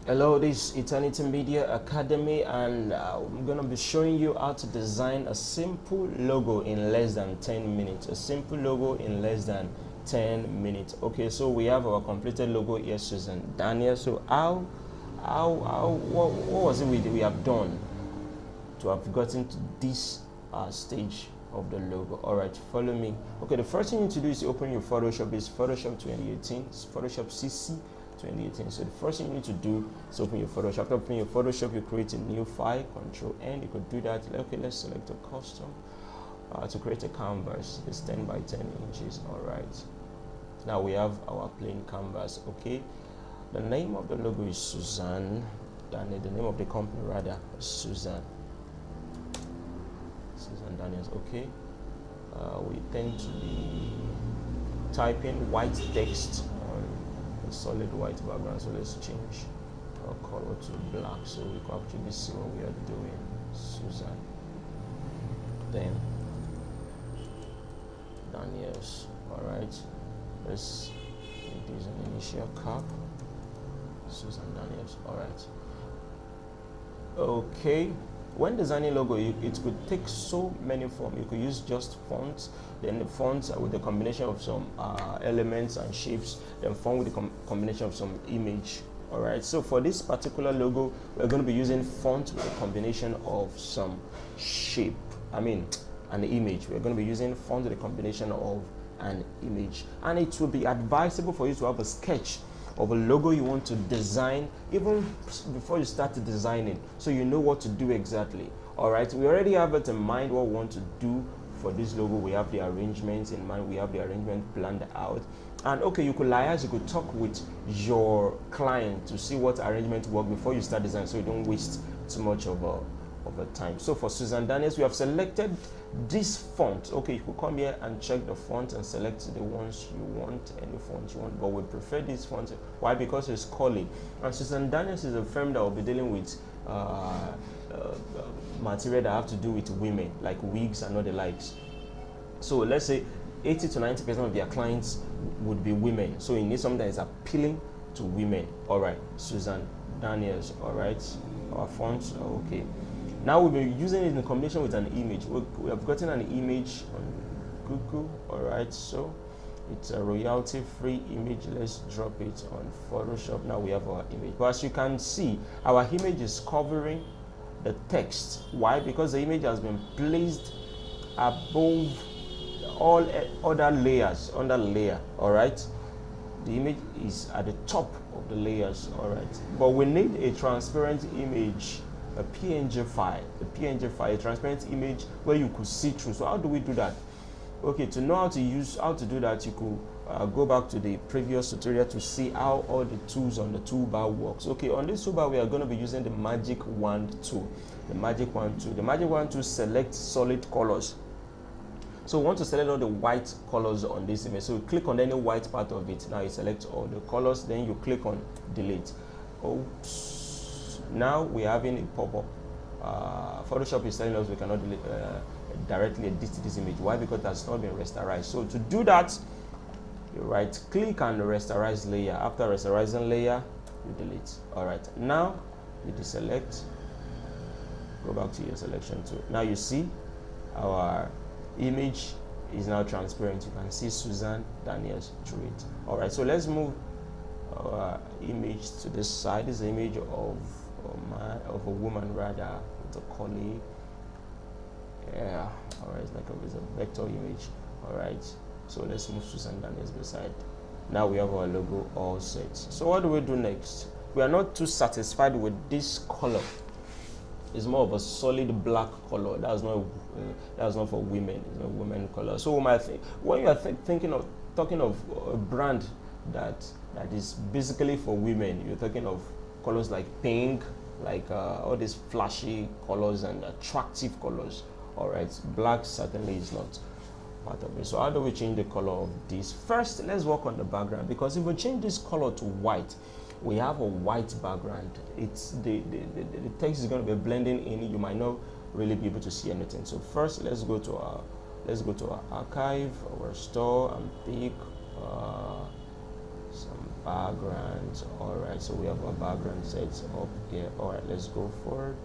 Hello, this is Eternity Media Academy, and I'm going to be showing you how to design a simple logo in less than 10 minutes. A simple logo in less than 10 minutes. Okay, so we have our completed logo here, Susan Daniel. So what was it we have done to have gotten to this stage of the logo? All right, follow me. Okay, the first thing you need to do is open your Photoshop. It's Photoshop 2018. It's Photoshop CC 2018. So the first thing you need to do is open your Photoshop. After opening your Photoshop, you create a new file. Control N. You could do that. Okay, let's select a custom to create a canvas. It's 10 by 10 inches. All right. Now we have our plain canvas. Okay. The name of the logo is Susan Daniel. The name of the company rather is Susan Daniels. Okay. We tend to be typing white text on a solid white background, so let's change our color to black so we can actually see what we are doing. Susan, then Daniels. All right, let's make this an initial cap. Susan Daniels. All right. Okay. When designing logo, it could take so many forms. You could use just fonts, then the fonts with the combination of some elements and shapes, then font with the combination of some image. All right, so for this particular logo, we're going to be using font with a combination of some shape. An image. We're going to be using font with a combination of an image. And it will be advisable for you to have a sketch of a logo you want to design even before you start designing, so you know what to do exactly. All right, we already have it in mind what we want to do for this logo. We have the arrangements in mind, we have the arrangement planned out, and okay, you could liaise, you could talk with your client to see what arrangement work before you start design, so you don't waste too much of a time. So for Susan Daniels, we have selected this font. Okay, you could come here and check the font and select the ones you want, any font you want, but we prefer this font. Why? Because it's calling. And Susan Daniels is a firm that will be dealing with material that have to do with women, like wigs and all the likes. So let's say 80 to 90% of their clients would be women, so you need something that is appealing to women. All right, Susan Daniels. All right, our fonts are okay. Now we'll be using it in combination with an image. We have gotten an image on Google. All right, so it's a royalty-free image. Let's drop it on Photoshop. Now we have our image. But as you can see, our image is covering the text. Why? Because the image has been placed above all other layers, under layer. All right, the image is at the top of the layers. All right, but we need a transparent image, a PNG file, a transparent image where you could see through. So how do we do that? Okay, to know how to do that, you could go back to the previous tutorial to see how all the tools on the toolbar works. Okay, on this toolbar we are going to be using the magic wand tool. The magic wand tool selects solid colors. So we want to select all the white colors on this image. So you click on any white part of it. Now you select all the colors, then you click on delete. Oops. Now we're having a pop-up. Photoshop is telling us we cannot delete, directly edit this image. Why? Because it has not been rasterized. So to do that, you right click on the rasterize layer. After rasterizing layer, you delete. All right, now you deselect, go back to your selection tool. Now you see our image is now transparent. You can see Susan Daniels through it. All right, so let's move our image to this side. This is an image of a woman rather, with a collie. Yeah, all right, it's a vector image. All right, so let's move Susan Daniels beside. Now we have our logo all set. So what do we do next? We are not too satisfied with this color. It's more of a solid black color. That's not for women. It's not women color. So when you are talking of a brand that is basically for women, you're talking of colors like pink, like all these flashy colors and attractive colors. All right, black certainly is not part of it. So how do we change the color of this? First, let's work on the background, because if we change this color to white, we have a white background. It's the text is going to be blending in. You might not really be able to see anything. So first, let's go to our archive, our store, and pick some backgrounds. All right, so we have our background sets up here. All right, let's go for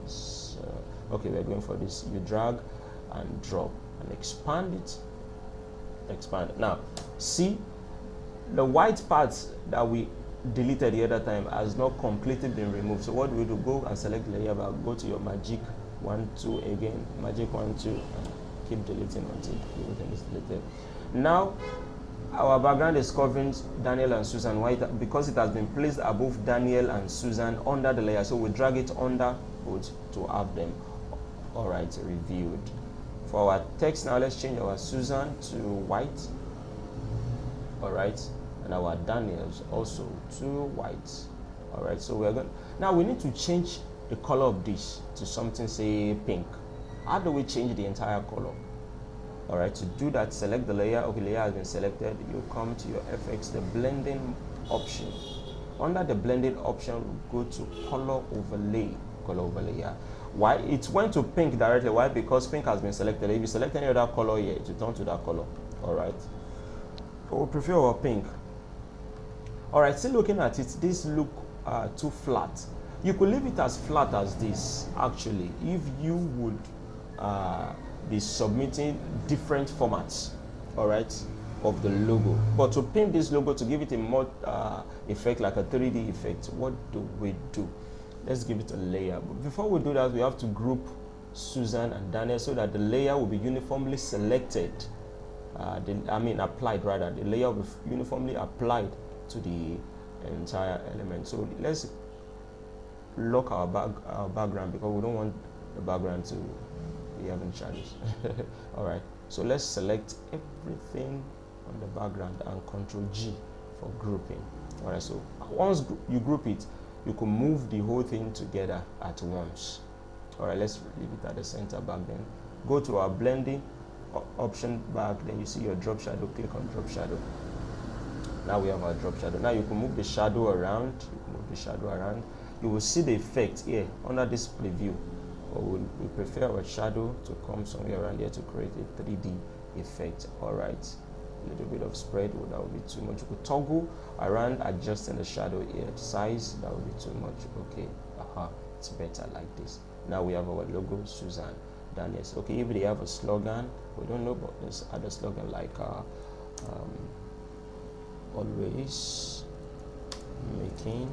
this. Okay, we're going for this. You drag and drop and expand it. Expand. Now, see, the white parts that we deleted the other time has not completely been removed. So what do we do? Go and select layer bar, go to your magic 1 2 again, magic 1 2, and keep deleting until everything is deleted. Now our background is covering Daniel and Susan White because it has been placed above Daniel and Susan under the layer. So we drag it under both to have them all right reviewed. For our text now, let's change our Susan to white. All right, and our Daniels also to white. All right, so we're going now we need to change the color of this to something, say pink. How do we change the entire color? All right, to do that, select the layer. Okay, layer has been selected. You come to your FX, the blending option. Under the blending option, go to color overlay. Color overlay. Yeah. Why it went to pink directly? Why? Because pink has been selected. If you select any other color here, it will turn to that color. All right. But we prefer our pink. All right. Still looking at it, this look too flat. You could leave it as flat as this. Actually, if you would be submitting different formats, all right, of the logo. But to pin this logo, to give it a more effect, like a 3D effect, what do we do? Let's give it a layer. But before we do that, we have to group Susan and Daniel so that the layer will be uniformly selected. Applied rather. The layer will be uniformly applied to the entire element. So let's lock our background because we don't want the background to be having shadows. All right, so let's select everything on the background and Ctrl G for grouping. All right, so once you group it, you can move the whole thing together at once. All right, let's leave it at the center back. Then go to our blending option back, then you see your drop shadow, click on drop shadow. Now we have our drop shadow. Now you can move the shadow around. You will see the effect here under this preview. Or we prefer our shadow to come somewhere around here to create a 3D effect. All right, a little bit of spread, that would be too much. You could toggle around adjusting the shadow here size, that would be too much. Okay, it's better like this. Now we have our logo, Susan Daniels. Okay, if they have a slogan, we don't know, but there's other slogan like always making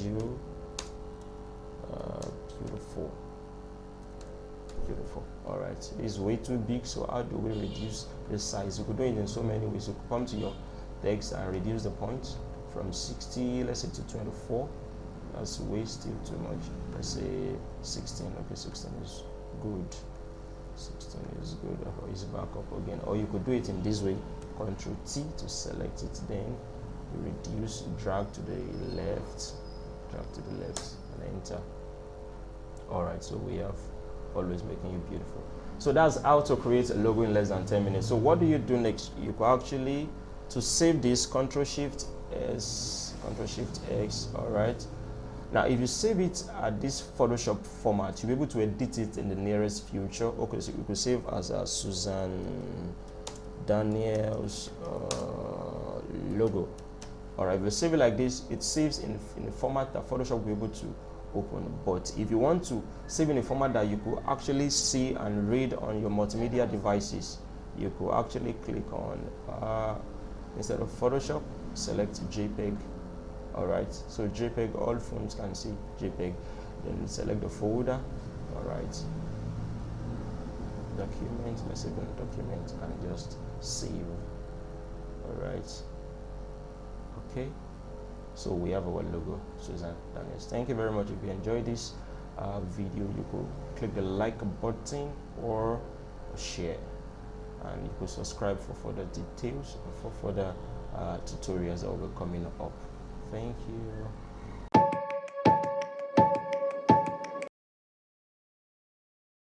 you beautiful. All right, this is way too big, so how do we reduce the size? You could do it in so many ways. You could come to your text and reduce the point from 60, let's say, to 24. That's way still too much. Let's say 16. Okay, 16 is good. 16 is good. Or it's back up again. Or you could do it in this way. Ctrl T to select it. Then you reduce, drag to the left, and enter. All right, so we have always making you beautiful. So that's how to create a logo in less than 10 minutes. So what do you do next? You can actually, to save this, Ctrl Shift S, Ctrl Shift X. All right. Now, if you save it at this Photoshop format, you'll be able to edit it in the nearest future. Okay, so you could save as a Susan Daniels logo. All right, if you save it like this, it saves in a format that Photoshop will be able to open. But if you want to save in a format that you could actually see and read on your multimedia devices, you could actually click on instead of Photoshop, select JPEG. All right, so JPEG, all phones can see JPEG. Then select the folder. All right, document, let's say document, and just save. All right, okay, so we have our logo, Susan Daniels. Thank you very much. If you enjoyed this video, you could click the like button or share, and you could subscribe for further details or for further tutorials that will be coming up. Thank you.